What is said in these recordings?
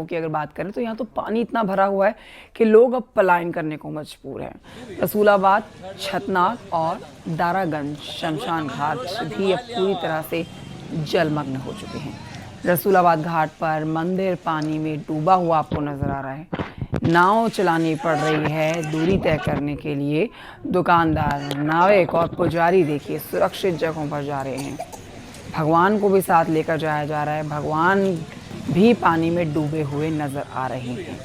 की अगर बात करें तो यहाँ तो पानी इतना भरा हुआ है कि लोग अब पलायन करने को मजबूर हैं। रसूलाबाद, छतनाग और दारागंज शमशान घाट भी अब पूरी तरह से जलमग्न हो चुके हैं। रसूलाबाद घाट पर मंदिर पानी में डूबा हुआ आपको नजर आ रहा है। नाव चलानी पड़ रही है दूरी तय करने के लिए। दुकानदार, नाविक और पुजारी देखिए सुरक्षित जगहों पर जा रहे हैं। भगवान को भी साथ लेकर जाया जा रहा है। भगवान भी पानी में डूबे हुए नजर आ रहे हैं।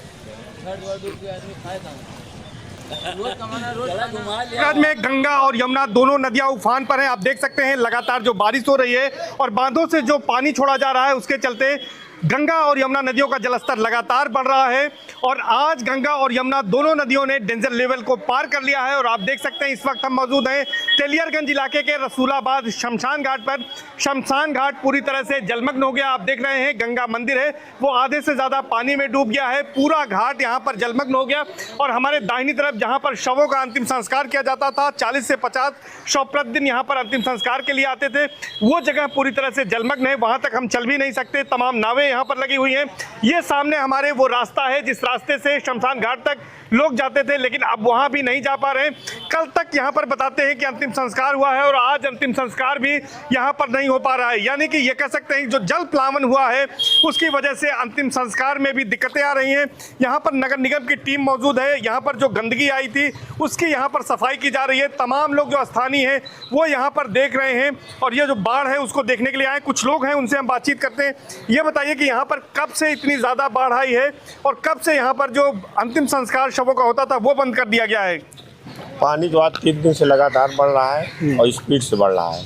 प्रयागराज में गंगा और यमुना दोनों नदियां उफान पर हैं। आप देख सकते हैं लगातार जो बारिश हो रही है और बांधों से जो पानी छोड़ा जा रहा है उसके चलते गंगा और यमुना नदियों का जलस्तर लगातार बढ़ रहा है। और आज गंगा और यमुना दोनों नदियों ने डेंजर लेवल को पार कर लिया है। और आप देख सकते हैं इस वक्त हम मौजूद हैं तेलियरगंज इलाके के रसूलाबाद शमशान घाट पर। शमशान घाट पूरी तरह से जलमग्न हो गया। आप देख रहे हैं गंगा मंदिर है वो आधे से ज़्यादा पानी में डूब गया है। पूरा घाट यहाँ पर जलमग्न हो गया। और हमारे दाहिनी तरफ जहाँ पर शवों का अंतिम संस्कार किया जाता था, 40 से 50 शव प्रतिदिन यहाँ पर अंतिम संस्कार के लिए आते थे, वो जगह पूरी तरह से जलमग्न है। वहाँ तक हम चल भी नहीं सकते। तमाम नावें यहाँ पर लगी हुई हैं। ये सामने हमारे वो रास्ता है जिस रास्ते से शमशान घाट तक लोग जाते थे, लेकिन अब वहाँ भी नहीं जा पा रहे हैं। कल तक यहाँ पर बताते हैं कि अंतिम संस्कार हुआ है और आज अंतिम संस्कार भी यहाँ पर नहीं हो पा रहा है। यानी कि ये कह सकते हैं जो जल प्लावन हुआ है उसकी वजह से अंतिम संस्कार में भी दिक्कतें आ रही हैं। यहाँ पर नगर निगम की टीम मौजूद है। यहाँ पर जो गंदगी आई थी उसकी यहाँ पर सफाई की जा रही है। तमाम लोग जो स्थानीय हैं वो यहाँ पर देख रहे हैं और ये जो बाढ़ है उसको देखने के लिए आए। कुछ लोग हैं उनसे हम बातचीत करते हैं। ये बताइए कि यहाँ पर कब से इतनी ज़्यादा बाढ़ आई है और कब से यहाँ पर जो अंतिम संस्कार शवों का होता था वो बंद कर दिया गया है? पानी जो आज 3 दिन से लगातार बढ़ रहा है और स्पीड से बढ़ रहा है।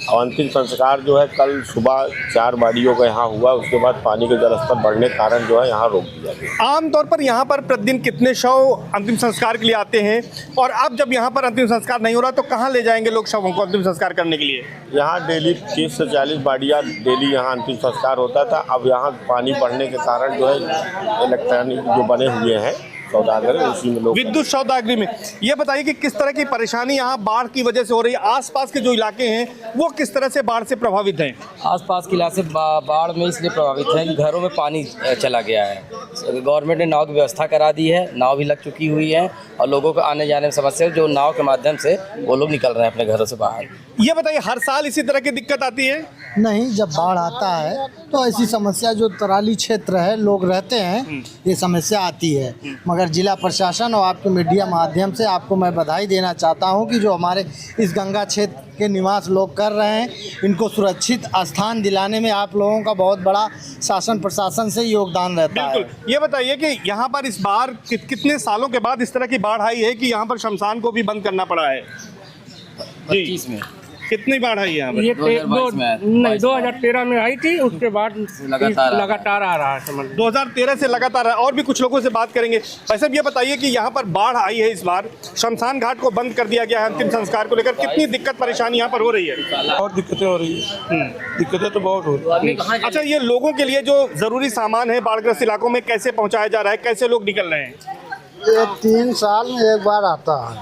और अंतिम संस्कार जो है कल सुबह 4 बाड़ियों का यहाँ हुआ। उसके बाद पानी के जलस्तर बढ़ने के कारण जो है यहाँ रोक दिया गया। आमतौर पर यहाँ पर प्रतिदिन कितने शव अंतिम संस्कार के लिए आते हैं और अब जब यहाँ पर अंतिम संस्कार नहीं हो रहा तो कहाँ ले जाएंगे लोग शवों को अंतिम संस्कार करने के लिए? यहाँ डेली 30 से 40 बाड़ियाँ डेली यहाँ अंतिम संस्कार होता था। अब यहाँ पानी बढ़ने के कारण जो है इलेक्ट्रॉनिक जो बने हुए हैं सौदागर उसी में लोग विद्युत सौदागरी में। ये बताइए कि किस तरह की परेशानी यहाँ बाढ़ की वजह से हो रही है? आसपास के जो इलाके हैं वो किस तरह से बाढ़ से प्रभावित हैं? आसपास के इलाके बाढ़ में इसलिए प्रभावित है कि घरों में पानी चला गया है। गवर्नमेंट ने नाव की व्यवस्था करा दी है, नाव भी लग चुकी हुई है और लोगों को आने जाने में समस्या जो नाव के माध्यम से वो लोग निकल रहे हैं अपने घरों से बाहर। ये बताइए हर साल इसी तरह की दिक्कत आती है? नहीं, जब बाढ़ आता है तो ऐसी समस्या जो तराली क्षेत्र है लोग रहते हैं ये समस्या आती है। मगर जिला प्रशासन और आपके मीडिया माध्यम से आपको मैं बधाई देना चाहता हूं कि जो हमारे इस गंगा क्षेत्र के निवास लोग कर रहे हैं इनको सुरक्षित स्थान दिलाने में आप लोगों का बहुत बड़ा शासन प्रशासन से योगदान रहता है। ये बताइए कि यहाँ पर इस बार कितने सालों के बाद इस तरह की बाढ़ आई है कि यहाँ पर शमशान को भी बंद करना पड़ा है? 25 में कितनी बाढ़ आई यहाँ पर? ये 2013 में आई थी, उसके बाद लगातार आ रहा है समझ। 2013 से लगातार और भी कुछ लोगों से बात करेंगे। भाई साहब ये बताइए कि यहाँ पर बाढ़ आई है इस बार, शमशान घाट को बंद कर दिया गया है अंतिम संस्कार को लेकर, कितनी दिक्कत परेशानी यहाँ पर हो रही है? बहुत दिक्कतें हो रही है। दिक्कतें तो बहुत हो रही है। अच्छा, ये लोगों के लिए जो जरूरी सामान है बाढ़ग्रस्त इलाकों में कैसे पहुँचाया जा रहा है, कैसे लोग निकल रहे हैं? ये 3 साल में एक बार आता है,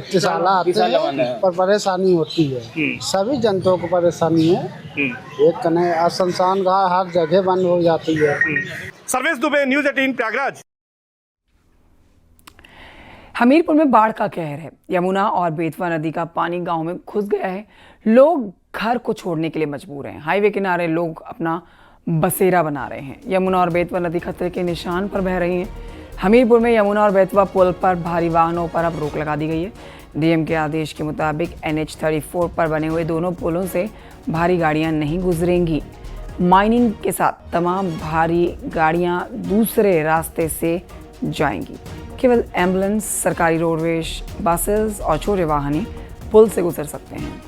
तिसाला आते हैं पर परेशानी होती है। सभी जनताओं को परेशानी है। एक कने शमशान घाट हर जगह बंद हो जाती है। सर्वेश दुबे, न्यूज़ 18 प्रयागराज। हमीरपुर में बाढ़ का कहर है। यमुना और बेतवा नदी का पानी गांव में घुस गया है। लोग घर को छोड़ने के लिए मजबूर हैं। हाईवे किनारे लोग अपना बसेरा बना रहे हैं। यमुना और बेतवा नदी खतरे के निशान पर बह रही हैं। हमीरपुर में यमुना और बेतवा पुल पर भारी वाहनों पर अब रोक लगा दी गई है। डीएम के आदेश के मुताबिक NH 34 पर बने हुए दोनों पुलों से भारी गाड़ियां नहीं गुजरेंगी। माइनिंग के साथ तमाम भारी गाड़ियां दूसरे रास्ते से जाएंगी। केवल एम्बुलेंस, सरकारी रोडवेज, बसेस और छोटे वाहन ही पुल से गुजर सकते हैं।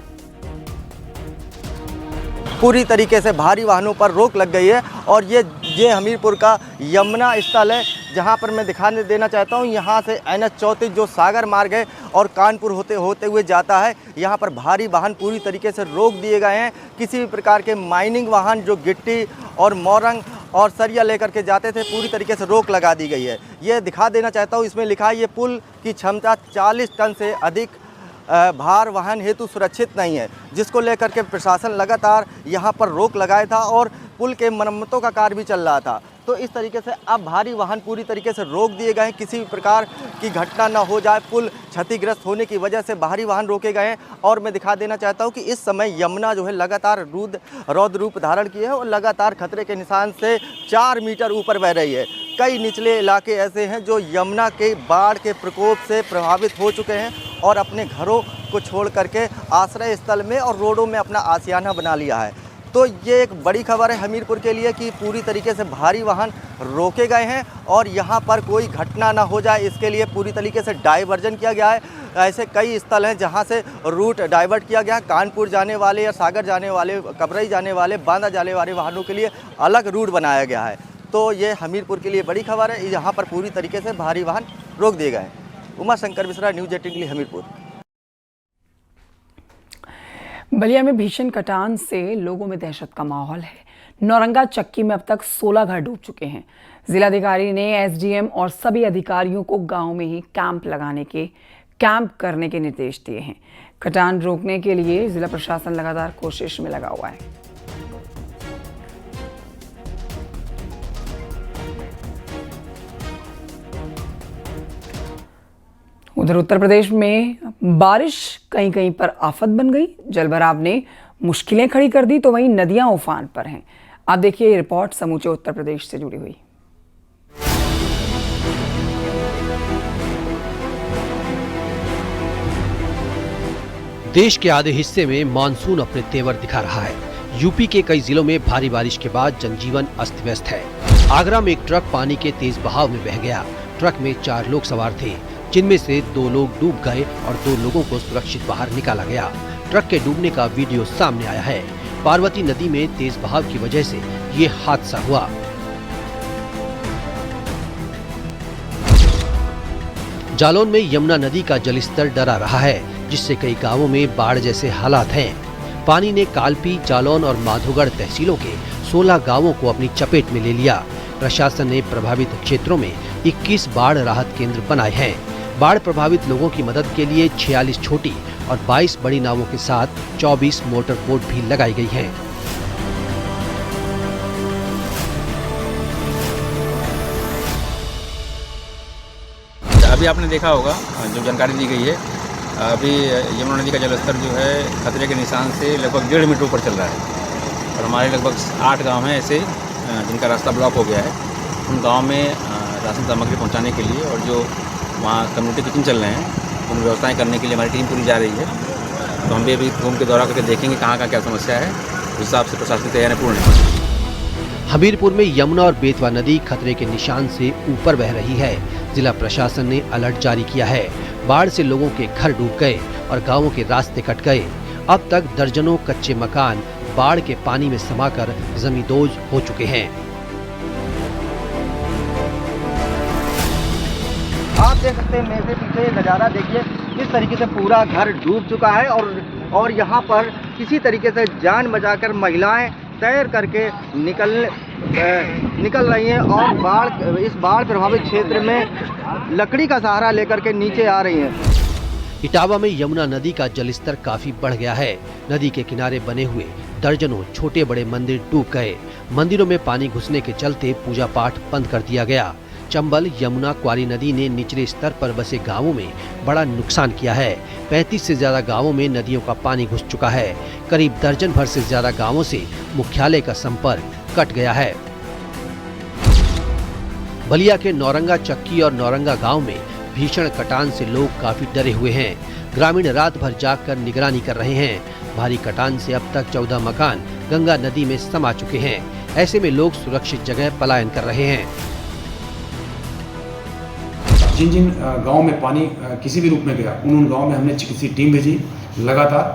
पूरी तरीके से भारी वाहनों पर रोक लग गई है और ये हमीरपुर का यमुना स्थल है जहां पर मैं दिखाने देना चाहता हूं। यहां से NH 34 जो सागर मार्ग है और कानपुर होते हुए जाता है, यहां पर भारी वाहन पूरी तरीके से रोक दिए गए हैं। किसी भी प्रकार के माइनिंग वाहन जो गिट्टी और मोरंग और सरिया लेकर के जाते थे पूरी तरीके से रोक लगा दी गई है। ये दिखा देना चाहता हूँ, इसमें लिखा है ये पुल की क्षमता 40 टन से अधिक भार वाहन हेतु सुरक्षित नहीं है, जिसको लेकर के प्रशासन लगातार यहाँ पर रोक लगाया था और पुल के मरम्मतों का कार्य भी चल रहा था। तो इस तरीके से अब भारी वाहन पूरी तरीके से रोक दिए गए हैं, किसी भी प्रकार की घटना न हो जाए। पुल क्षतिग्रस्त होने की वजह से भारी वाहन रोके गए हैं। और मैं दिखा देना चाहता हूं कि इस समय यमुना जो है लगातार रौद्र रूप धारण किए है और लगातार खतरे के निशान से 4 मीटर ऊपर बह रही है। कई निचले इलाके ऐसे हैं जो यमुना के बाढ़ के प्रकोप से प्रभावित हो चुके हैं और अपने घरों को छोड़ करके आश्रय स्थल में और रोडों में अपना आशियाना बना लिया है। तो ये एक बड़ी खबर है हमीरपुर के लिए कि पूरी तरीके से भारी वाहन रोके गए हैं और यहाँ पर कोई घटना ना हो जाए, इसके लिए पूरी तरीके से डाइवर्जन किया गया है। ऐसे कई स्थल हैं जहाँ से रूट डाइवर्ट किया गया है। कानपुर जाने वाले या सागर जाने वाले, कबरई जाने वाले, बांदा जाने वाले वाहनों के लिए अलग रूट बनाया गया है। तो ये हमीरपुर के लिए बड़ी खबर है, यहाँ पर पूरी तरीके से भारी वाहन रोक दिए गए हैं। उमा शंकर मिश्रा, न्यूज़ 18 के लिए हमीरपुर। बलिया में भीषण कटान से लोगों में दहशत का माहौल है। नौरंगा चक्की में अब तक 16 घर डूब चुके हैं। जिलाधिकारी ने एसडीएम और सभी अधिकारियों को गांव में ही कैंप करने के निर्देश दिए हैं। कटान रोकने के लिए जिला प्रशासन लगातार कोशिश में लगा हुआ है। उधर उत्तर प्रदेश में बारिश कहीं कहीं पर आफत बन गई। जलभराव ने मुश्किलें खड़ी कर दी तो वहीं नदियां उफान पर हैं। आप देखिए ये रिपोर्ट समूचे उत्तर प्रदेश से जुड़ी हुई। देश के आधे हिस्से में मानसून अपने तेवर दिखा रहा है। यूपी के कई जिलों में भारी बारिश के बाद जनजीवन अस्त व्यस्त है। आगरा में एक ट्रक पानी के तेज बहाव में बह गया। ट्रक में 4 लोग सवार थे, जिनमें से 2 लोग डूब गए और 2 लोगों को सुरक्षित बाहर निकाला गया। ट्रक के डूबने का वीडियो सामने आया है। पार्वती नदी में तेज बहाव की वजह से ये हादसा हुआ। जालौन में यमुना नदी का जलस्तर डरा रहा है, जिससे कई गांवों में बाढ़ जैसे हालात हैं। पानी ने कालपी, जालौन और माधोगढ़ तहसीलों के 16 गांवों को अपनी चपेट में ले लिया। प्रशासन ने प्रभावित क्षेत्रों में 21 बाढ़ राहत केंद्र बनाए हैं। बाढ़ प्रभावित लोगों की मदद के लिए 46 छोटी और 22 बड़ी नावों के साथ 24 मोटर बोट भी लगाई गई हैं। अभी आपने देखा होगा जो जानकारी दी गई है, अभी यमुना नदी का जलस्तर जो है खतरे के निशान से लगभग 1.5 मीटर ऊपर चल रहा है और हमारे लगभग 8 गांव हैं ऐसे जिनका रास्ता ब्लॉक हो गया है। उन गांव में राशन सामग्री पहुंचाने के लिए और जो वहाँ कम्युनिटी किचन चल रहे हैं उन व्यवस्थाएं करने के लिए हमारी टीम पूरी जा रही है। तो हम भी अभी घूम के दौरा करके देखेंगे कहाँ का क्या समस्या है, उस हिसाब से प्रशासन की तैयारियां पूर्ण है। हमीरपुर में यमुना और बेतवा नदी खतरे के निशान से ऊपर बह रही है। जिला प्रशासन ने अलर्ट जारी किया है। बाढ़ से लोगों के घर डूब गए और गांवों के रास्ते कट गए। अब तक दर्जनों कच्चे मकान बाढ़ के पानी में समाकर जमींदोज हो चुके हैं। आप देख सकते हैं मेरे पीछे नज़ारा देखिए, किस तरीके से पूरा घर डूब चुका है और यहाँ पर किसी तरीके से जान बचाकर महिलाएं तैर करके निकल रही हैं और इस बाढ़ प्रभावित क्षेत्र में लकड़ी का सहारा लेकर के नीचे आ रही हैं। इटावा में यमुना नदी का जलस्तर काफी बढ़ गया है। नदी के किनारे बने हुए दर्जनों छोटे बड़े मंदिर डूब गए। मंदिरों में पानी घुसने के चलते पूजा पाठ बंद कर दिया गया। चंबल, यमुना, क्वारी नदी ने निचले स्तर पर बसे गांवों में बड़ा नुकसान किया है। 35 से ज्यादा गांवों में नदियों का पानी घुस चुका है। करीब दर्जन भर से ज्यादा गांवों से मुख्यालय का संपर्क कट गया है। बलिया के नौरंगा चक्की और नौरंगा गांव में भीषण कटान से लोग काफी डरे हुए हैं। ग्रामीण रात भर जागकर निगरानी कर रहे हैं। भारी कटान से अब तक 14 मकान गंगा नदी में समा चुके हैं। ऐसे में लोग सुरक्षित जगह पलायन कर रहे हैं। जिन जिन गाँव में पानी किसी भी रूप में गया उन गाँव में हमने चिकित्सीय टीम भेजी लगातार,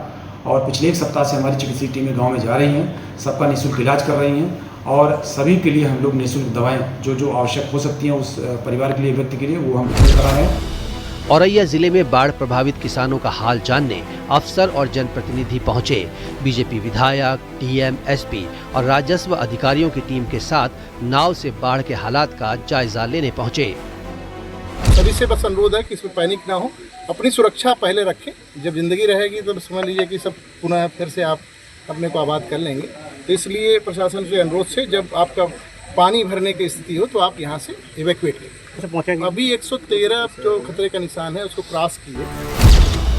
और पिछले 1 सप्ताह से हमारी चिकित्सीय टीमें गांव में जा रही हैं, सबका निःशुल्क इलाज कर रही हैं और सभी के लिए हम लोग निःशुल्क दवाएं जो आवश्यक हो सकती हैं उस परिवार के लिए, व्यक्ति के लिए, वो हम करा रहे हैं। औरैया जिले में बाढ़ प्रभावित किसानों का हाल जानने अफसर और जनप्रतिनिधि पहुंचे। बीजेपी विधायक, डीएम, एसपी और राजस्व अधिकारियों की टीम के साथ नाव से बाढ़ के हालात का जायजा लेने पहुंचे। सभी से बस अनुरोध है कि इसमें पैनिक ना हो, अपनी सुरक्षा पहले रखें। जब जिंदगी रहेगी तब समझ लीजिए कि सब पुनः फिर से आप अपने को आबाद कर लेंगे। तो इसलिए प्रशासन से अनुरोध से जब आपका पानी भरने की स्थिति हो तो आप यहाँ से इवैक्यूएट करें। अभी 113 जो खतरे का निशान है उसको क्रॉस किए।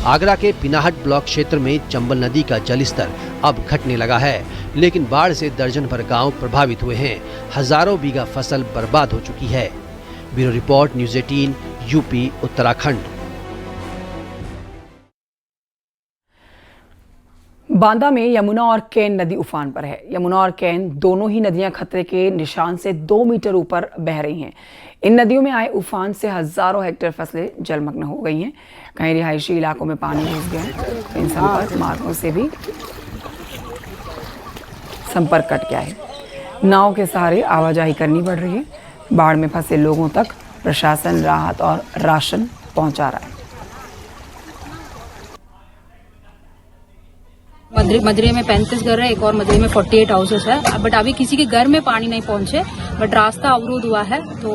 आगरा के पिनाहट ब्लॉक क्षेत्र में चंबल नदी का जलस्तर अब घटने लगा है, लेकिन बाढ़ से दर्जन भर गांव प्रभावित हुए हैं। हजारों बीघा फसल बर्बाद हो चुकी है। Bureau report, news 18, UP, Uttarakhand. Banda में यमुना और कैन नदी उफान पर है। यमुना और कैन दोनों ही नदियां खतरे के निशान से 2 मीटर ऊपर बह रही हैं। इन नदियों में आए उफान से हजारों हेक्टेयर फसलें जलमग्न हो गई हैं। कहीं रिहायशी इलाकों में पानी घुस गया है। इन संपर्क मार्गों से भी संपर्क कट गया है। नाव के सहारे आवाजाही करनी पड़ रही है। बाढ़ में फंसे लोगों तक प्रशासन राहत और राशन पहुंचा रहा है। मदरे में 35 घर है, एक और मदरे में 48 हाउसेस है, बट अभी किसी के घर में पानी नहीं पहुंचे, बट रास्ता अवरोध हुआ है तो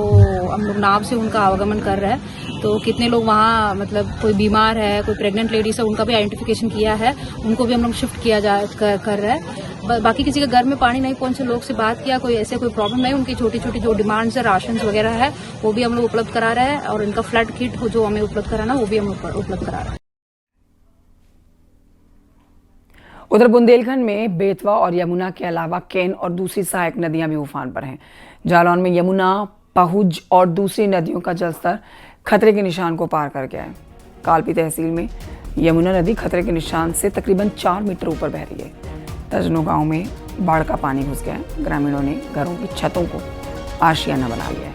हम लोग नाव से उनका आवागमन कर रहे हैं। तो कितने लोग वहाँ, मतलब कोई बीमार है, कोई प्रेग्नेंट लेडीज है, उनका भी आइडेंटिफिकेशन किया है, उनको भी हम लोग शिफ्ट किया कर रहे हैं। बाकी किसी के घर में पानी नहीं पहुंचे लोग से बात किया, कोई ऐसे कोई प्रॉब्लम नहीं, उनकी छोटी छोटी जो डिमांड्स है, राशन वगैरह है, वो भी हम लोग उपलब्ध करा रहे हैं, और इनका फ्लड किट जो हमें उपलब्ध कराना वो भी हम उपलब्ध करा रहे हैं। उधर बुंदेलखंड में बेतवा और यमुना के अलावा कैन और दूसरी सहायक नदियां भी उफान पर हैं। जालौन में यमुना, पहुज और दूसरी नदियों का जलस्तर खतरे के निशान को पार कर गया है। कालपी तहसील में यमुना नदी खतरे के निशान से तकरीबन 4 मीटर ऊपर बह रही है। दर्जनों गांव में बाढ़ का पानी घुस गया है। ग्रामीणों ने घरों की छतों को आशियाना बना लिया है।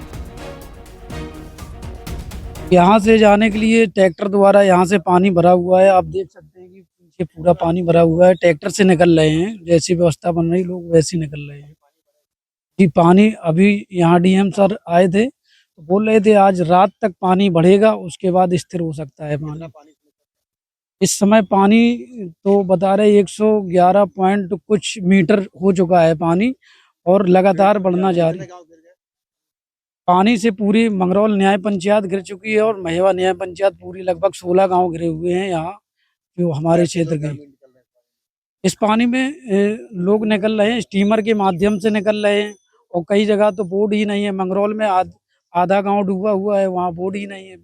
यहाँ से जाने के लिए ट्रैक्टर द्वारा यहाँ से पानी भरा हुआ है। आप देख सकते हैं कि पीछे पूरा पानी भरा हुआ है। ट्रैक्टर से निकल रहे हैं, जैसी व्यवस्था बन रही लोग वैसे निकल रहे हैं कि पानी। अभी यहाँ डीएम सर आए थे तो बोल रहे थे आज रात तक पानी बढ़ेगा, उसके बाद स्थिर हो सकता है पानी। इस समय पानी तो बता रहे 111 पॉइंट कुछ मीटर हो चुका है पानी, और लगातार बढ़ना जारी। पानी से पूरी मंगरौल न्याय पंचायत गिर चुकी है और महेवा न्याय पंचायत पूरी लगभग 16 गांव घिरे हुए हैं यहाँ जो हमारे क्षेत्र के। इस पानी में लोग निकल रहे हैं, स्टीमर के माध्यम से निकल रहे हैं, और कई जगह तो बोर्ड ही नहीं है। मंगरौल में आधा गांव डूबा हुआ है, वहाँ बोर्ड ही नहीं है।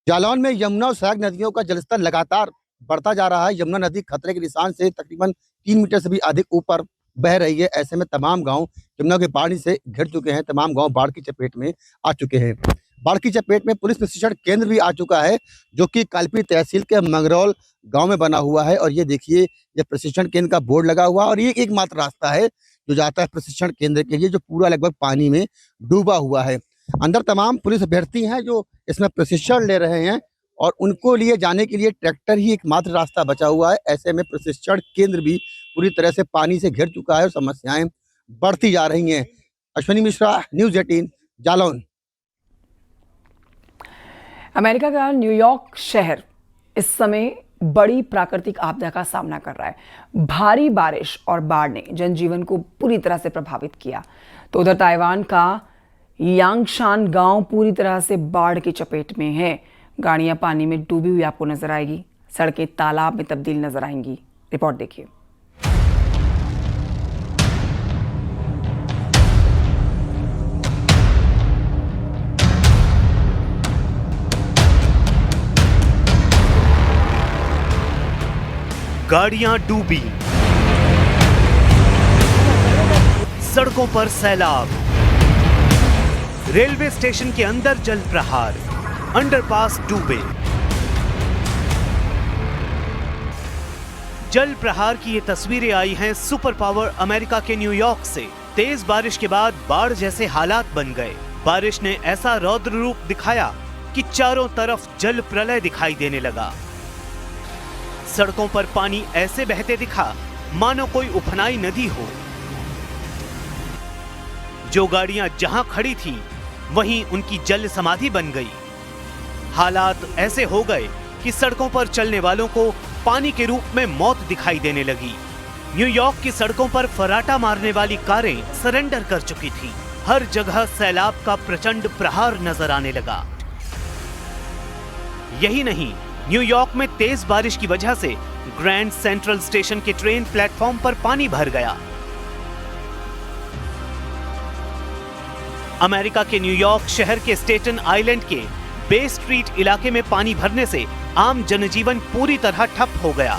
जालौन में यमुना और सहायक नदियों का जलस्तर लगातार बढ़ता जा रहा है। यमुना नदी खतरे के निशान से तकरीबन 3 मीटर से भी अधिक ऊपर बह रही है। ऐसे में तमाम गांव यमुना के पानी से घिर चुके हैं। तमाम गांव बाढ़ की चपेट में आ चुके हैं। बाढ़ की चपेट में पुलिस प्रशिक्षण केंद्र भी आ चुका है, जो कि कालपी तहसील के मंगरौल गांव में बना हुआ है। और ये देखिए, ये प्रशिक्षण केंद्र का बोर्ड लगा हुआ है, और ये एकमात्र रास्ता है जो जाता है प्रशिक्षण केंद्र के लिए, जो पूरा लगभग पानी में डूबा हुआ है। अंदर तमाम पुलिस अभ्यर्थी हैं जो इसमें प्रशिक्षण ले रहे हैं, और उनको लिए जाने के लिए ट्रैक्टर ही एकमात्र रास्ता बचा हुआ है। ऐसे में प्रशिक्षण केंद्र भी पूरी तरह से पानी से घिर चुका है और समस्याएं बढ़ती जा रही हैं। अश्विनी मिश्रा, न्यूज़ 18, जालौन। अमेरिका का न्यूयॉर्क शहर इस समय बड़ी प्राकृतिक आपदा का सामना कर रहा है। भारी बारिश और बाढ़ ने जनजीवन को पूरी तरह से प्रभावित किया। तो उधर ताइवान का यांगशान गांव पूरी तरह से बाढ़ की चपेट में है। गाड़ियां पानी में डूबी हुई आपको नजर आएगी, सड़कें तालाब में तब्दील नजर आएंगी। रिपोर्ट देखिए। गाड़ियां डूबी, सड़कों पर सैलाब, रेलवे स्टेशन के अंदर जल प्रहार, अंडरपास डूबे। जल प्रहार की ये तस्वीरें आई हैं सुपर पावर अमेरिका के न्यूयॉर्क से। तेज बारिश के बाद बाढ़ जैसे हालात बन गए। बारिश ने ऐसा रौद्र रूप दिखाया कि चारों तरफ जल प्रलय दिखाई देने लगा। सड़कों पर पानी ऐसे बहते दिखा मानो कोई उफनाई नदी हो। जो गाड़ियां जहां खड़ी थीं, वहीं उनकी जल समाधि बन गई। हालात ऐसे हो गए कि सड़कों पर चलने वालों को पानी के रूप में मौत दिखाई देने लगी। न्यूयॉर्क की सड़कों पर फराटा मारने वाली कारें सरेंडर कर चुकी थीं। हर जगह सैलाब का प्रचंड प्रहार नजर आने लगा। यही नहीं, न्यूयॉर्क में तेज बारिश की वजह से ग्रैंड सेंट्रल स्टेशन के ट्रेन प्लेटफॉर्म पर पानी भर गया। अमेरिका के न्यूयॉर्क शहर के स्टेटन आइलैंड के बे स्ट्रीट इलाके में पानी भरने से आम जनजीवन पूरी तरह ठप हो गया।